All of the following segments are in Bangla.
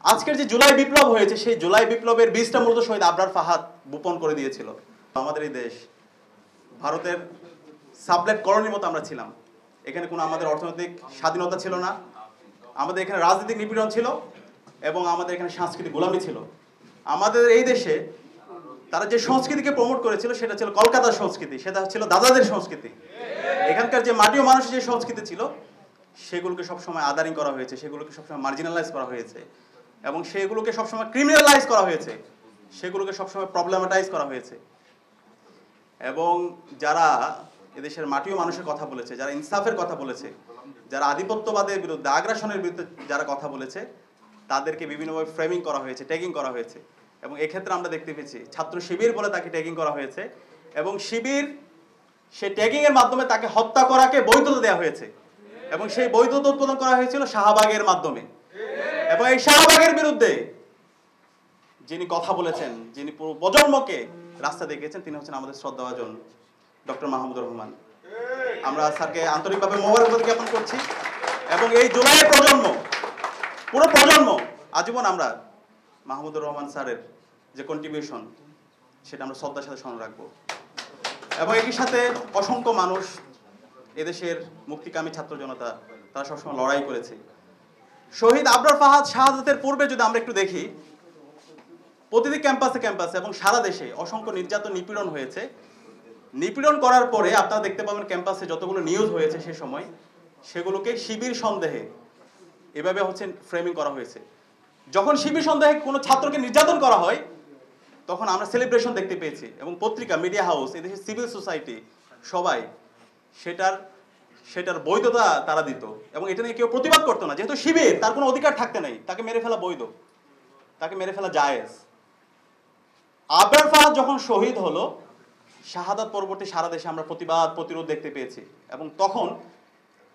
আজকের যে জুলাই বিপ্লব হয়েছে সেই জুলাই বিপ্লবের বীজটা মূলত শহীদ আবরার ফাহাদ বপন করে দিয়েছিল। আমাদের এই দেশ ভারতের সাবলেট কলোনির মতো আমরা ছিলাম। এখানে কোনো আমাদের অর্থনৈতিক স্বাধীনতা ছিল না, আমাদের এখানে রাজনৈতিক নিপীড়ন ছিল এবং আমাদের এখানে সাংস্কৃতিক গোলামি ছিল। আমাদের এই দেশে তারা যে সংস্কৃতিকে প্রমোট করেছিল সেটা ছিল কলকাতার সংস্কৃতি, সেটা ছিল দাদাদের সংস্কৃতি। এখানকার যে মাটি ও মানুষের যে সংস্কৃতি ছিল সেগুলোকে সবসময় আদারিং করা হয়েছে, সেগুলোকে সবসময় মার্জিনালাইজ করা হয়েছে এবং সেগুলোকে সবসময় ক্রিমিনালাইজ করা হয়েছে, সেগুলোকে সবসময় প্রবলেমাটাইজ করা হয়েছে। এবং যারা এদেশের মাটি ও মানুষের কথা বলেছে, যারা ইনসাফের কথা বলেছে, যারা আধিপত্যবাদের বিরুদ্ধে আগ্রাসনের বিরুদ্ধে যারা কথা বলেছে, তাদেরকে বিভিন্নভাবে ফ্রেমিং করা হয়েছে, ট্যাগিং করা হয়েছে। এবং এক্ষেত্রে আমরা দেখতে পেয়েছি ছাত্র শিবির বলে তাকে ট্যাগিং করা হয়েছে এবং শিবির সে ট্যাগিং এর মাধ্যমে তাকে হত্যা করাকে বৈধতা দেওয়া হয়েছে এবং সেই বৈধতা উৎপাদন করা হয়েছিল শাহবাগের মাধ্যমে। এবং এই শাহবাগের বিরুদ্ধে যিনি কথা বলেছেন, যিনি পুরো প্রজন্মকে রাস্তা দেখিয়েছেন, তিনি হচ্ছেন আমাদের শ্রদ্ধাভাজন ডক্টর মাহমুদুর রহমান। আমরা স্যারকে আন্তরিকভাবে মোবারকবাদ জ্ঞাপন করছি এবং এই জুলাইয়ের প্রজন্ম, পুরো প্রজন্ম আজীবন আমরা মাহমুদুর রহমান স্যারের যে কন্ট্রিবিউশন সেটা আমরা শ্রদ্ধার সাথে স্মরণ রাখবো। এবং একই সাথে অসংখ্য মানুষ এদেশের মুক্তিকামী ছাত্র জনতা তারা সবসময় লড়াই করেছে। শহীদ আবরার ফাহাদ শাহাদাতের পূর্বে যদি আমরা একটু দেখি, প্রতিটি ক্যাম্পাসে ক্যাম্পাসে এবং সারা দেশে অসংখ্য নির্যাতন নিপীড়ন হয়েছে। নিপীড়ন করার পরে আপনারা দেখতে পাবেন ক্যাম্পাসে যতগুলো নিউজ হয়েছে সে সময় সেগুলোকে শিবির সন্দেহে এভাবে হচ্ছে ফ্রেমিং করা হয়েছে। যখন শিবির সন্দেহে কোনো ছাত্রকে নির্যাতন করা হয় তখন আমরা সেলিব্রেশন দেখতে পেয়েছি এবং পত্রিকা, মিডিয়া হাউস, এদেশের সিভিল সোসাইটি সবাই সেটার বৈধতা তারা দিত এবং এটা নিয়ে কেউ প্রতিবাদ করতো না। যেহেতু শিবির, তার কোনো অধিকার থাকতে নেই, তাকে মেরে ফেলা বৈধ, তাকে মেরে ফেলা জায়েজ। আবরার ফাহাদ যখন শহীদ হলো, শাহাদাত পরবর্তী সারা দেশে আমরা প্রতিবাদ প্রতিরোধ দেখতে পেয়েছি এবং তখন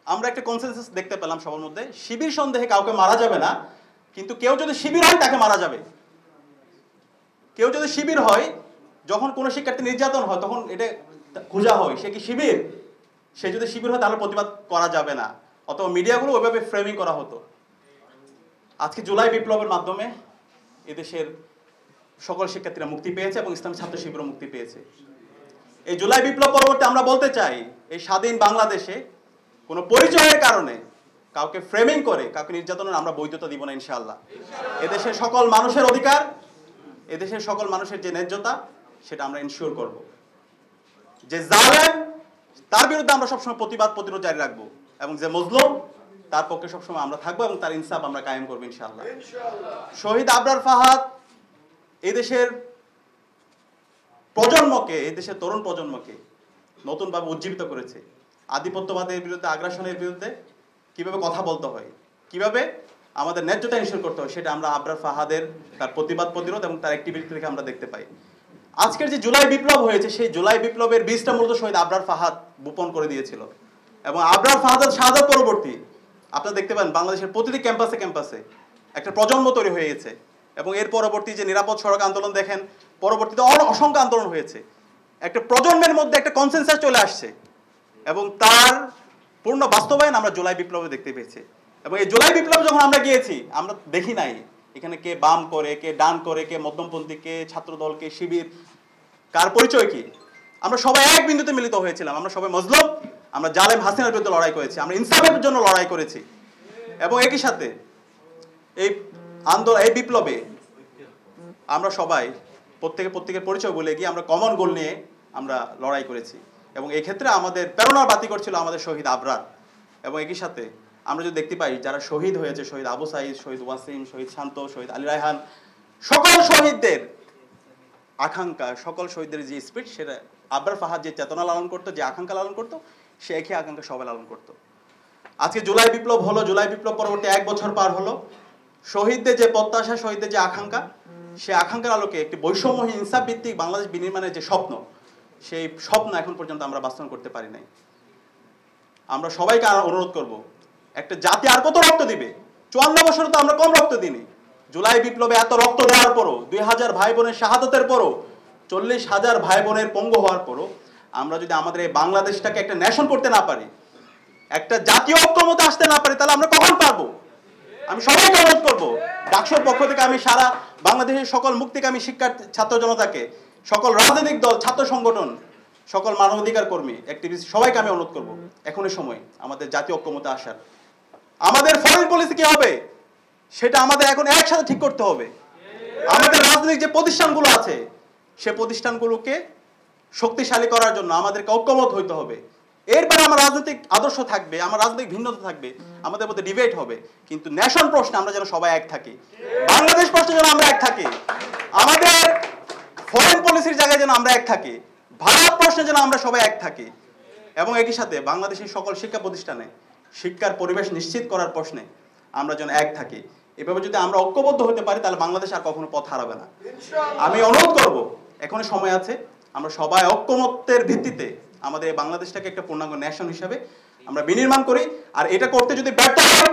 আমরা একটা কনসেনসাস দেখতে পেলাম সবার মধ্যে, শিবির সন্দেহে কাউকে মারা যাবে না, কিন্তু কেউ যদি শিবির হয় তাকে মারা যাবে। কেউ যদি শিবির হয়, যখন কোনো শিক্ষার্থী নির্যাতন হয় তখন এটা খোঁজা হয় সে কি শিবির, সে যদি শিবির হয় তাহলে প্রতিবাদ করা যাবে না, অথবা মিডিয়াগুলো ওইভাবে ফ্রেমিং করা হতো। আজকে জুলাই বিপ্লবের মাধ্যমে এদেশের সকল শিক্ষার্থীরা মুক্তি পেয়েছে এবং ইসলামী ছাত্র শিবিরও মুক্তি পেয়েছে। এই জুলাই বিপ্লব পরবর্তী আমরা বলতে চাই, এই স্বাধীন বাংলাদেশে কোনো পরিচয়ের কারণে কাউকে ফ্রেমিং করে কাউকে নির্যাতনের আমরা বৈধতা দিব না ইনশাআল্লাহ। এদেশের সকল মানুষের অধিকার, এদেশের সকল মানুষের যে ন্যায্যতা সেটা আমরা ইনশিওর করব। যে জালেম তার বিরুদ্ধে আমরা সবসময় প্রতিবাদ প্রতিরোধ জারি রাখবো এবং যে মজলুম তার পক্ষে সবসময় আমরা থাকবো এবং তার ইনসাফ আমরা কায়েম করবো ইনশাআল্লাহ। শহীদ আবরার ফাহাদ এদেশের প্রজন্মকে, এদেশের তরুণ প্রজন্মকে নতুনভাবে উজ্জীবিত করেছে। আধিপত্যবাদের বিরুদ্ধে, আগ্রাসনের বিরুদ্ধে কিভাবে কথা বলতে হয়, কিভাবে আমাদের ন্যায্যতা ইনশিওর করতে হয় সেটা আমরা আবরার ফাহাদের তার প্রতিবাদ প্রতিরোধ এবং তার অ্যাক্টিভিটি থেকে আমরা দেখতে পাই। আজকের যে জুলাই বিপ্লব হয়েছে সেই জুলাই বিপ্লবের বীজটা মূলত শহীদ আবরার ফাহাদ বপন করে দিয়েছিল এবং আবরার ফাহাদের শাহাদাত পরবর্তী আপনারা দেখতে পান বাংলাদেশের প্রতিটি ক্যাম্পাসে ক্যাম্পাসে একটা প্রজন্ম তৈরি হয়ে গেছে এবং এর পরবর্তী যে নিরাপদ সড়ক আন্দোলন দেখেন, পরবর্তীতে অসংখ্য আন্দোলন হয়েছে। একটা প্রজন্মের মধ্যে একটা কনসেনসাস চলে আসছে এবং তার পূর্ণ বাস্তবায়ন আমরা জুলাই বিপ্লবে দেখতে পেয়েছি। এবং এই জুলাই বিপ্লবে যখন আমরা গিয়েছি আমরা দেখি নাই এখানে কে বাম করে, কে ডান করে, কে মধ্যমপন্থী, কে ছাত্রদল, কে শিবির, কার পরিচয় কি। আমরা সবাই এক বিন্দুতে মিলিত হয়েছিলাম। আমরা সবাই মজলুম, আমরা জালেম হাসিনার বিরুদ্ধে লড়াই করেছি, আমরা ইনসাফের জন্য লড়াই করেছি এবং একই সাথে এই আন্দোলন, এই বিপ্লবে আমরা সবাই প্রত্যেকের পরিচয় বলে গিয়ে আমরা কমন গোল নিয়ে আমরা লড়াই করেছি এবং এই ক্ষেত্রে আমাদের প্রেরণার বাতি করছিল আমাদের শহীদ আবরার। এবং একই সাথে আমরা যদি দেখতে পাই যারা শহীদ হয়েছে, শহীদ আবু সাইদ, শহীদ ওয়াসিম, শহীদ শান্ত, শহীদ আলী রায়হান, সকল শহীদদের আকাঙ্ক্ষা, সকল শহীদদের যে স্পিরিট, সেটা আবরার ফাহাদ যে চেতনা লালন করতো, যে আকাঙ্ক্ষা লালন করতো, সে একই আকাঙ্ক্ষা সবাই লালন করতো। আজকে জুলাই বিপ্লব হলো, জুলাই বিপ্লব পরবর্তী 1 বছর পার হলো। শহীদদের যে প্রত্যাশা, শহীদদের যে আকাঙ্ক্ষা, সে আকাঙ্ক্ষার আলোকে একটি বৈষম্যহীন ইনসাফ ভিত্তিক বাংলাদেশ বিনির্মাণের যে স্বপ্ন, সেই স্বপ্ন এখন পর্যন্ত আমরা বাস্তবায়ন করতে পারি নাই। আমরা সবাইকে অনুরোধ করব, একটা জাতি আর কত রক্ত দিবে? 54 বছরে তো আমরা কম রক্ত দিইনি। জুলাই বিপ্লবে এত রক্ত দেওয়ার পরও, 2000 ভাই বোনের শাহাদাতের পরও, 40,000 ভাই বোনের পঙ্গু হওয়ার পরও আমরা যদি আমাদের এই বাংলাদেশটাকে একটা ন্যাশন করতে না পারি, একটা জাতীয় ঐক্যমতে আসতে না পারি, তাহলে আমরা কখন পারবো? আমি সবাইকে অনুরোধ করবো, ডাকসুর পক্ষ থেকে আমি সারা বাংলাদেশের সকল মুক্তিকামী শিক্ষার্থী ছাত্র জনতাকে, সকল রাজনৈতিক দল, ছাত্র সংগঠন, সকল মানবাধিকার কর্মী, অ্যাক্টিভিস্ট সবাইকে আমি অনুরোধ করবো, এখনই সময় আমাদের জাতীয় ঐক্যমত্যে আসার। আমাদের ফরেন পলিসি কি হবে সেটা আমাদের এখন একসাথে ঠিক করতে হবে। আমাদের রাজনৈতিক যে প্রতিষ্ঠানগুলো আছে সে প্রতিষ্ঠানগুলোকে শক্তিশালী করার জন্য আমাদেরকে ঐক্যমত হইতে হবে। এরপরে আমার রাজনৈতিক আদর্শ থাকবে, আমার রাজনৈতিক ভিন্নতা থাকবে, আমাদের মধ্যে ডিবেট হবে, কিন্তু ন্যাশন প্রশ্নে আমরা যেন সবাই এক থাকি, বাংলাদেশ প্রশ্নে যেন আমরা এক থাকি, আমাদের ফরেন পলিসির জায়গায় যেন আমরা এক থাকি, ভারত প্রশ্নে যেন আমরা সবাই এক থাকি, এবং একই সাথে বাংলাদেশের সকল শিক্ষা প্রতিষ্ঠানে শিক্ষার পরিবেশ নিশ্চিত করার প্রশ্নে আমরা যেন এক থাকি। এভাবে যদি আমরা ঐক্যবদ্ধ হতে পারি তাহলে বাংলাদেশ আর কখনো পথ হারাবে না। আমি অনুরোধ করব, এখনো সময় আছে, আমরা সবাই ঐক্যমত্যের ভিত্তিতে আমাদের বাংলাদেশটাকে একটা পূর্ণাঙ্গ ন্যাশন হিসেবে আমরা বিনির্মাণ করি। আর এটা করতে যদি ব্যর্থ হয়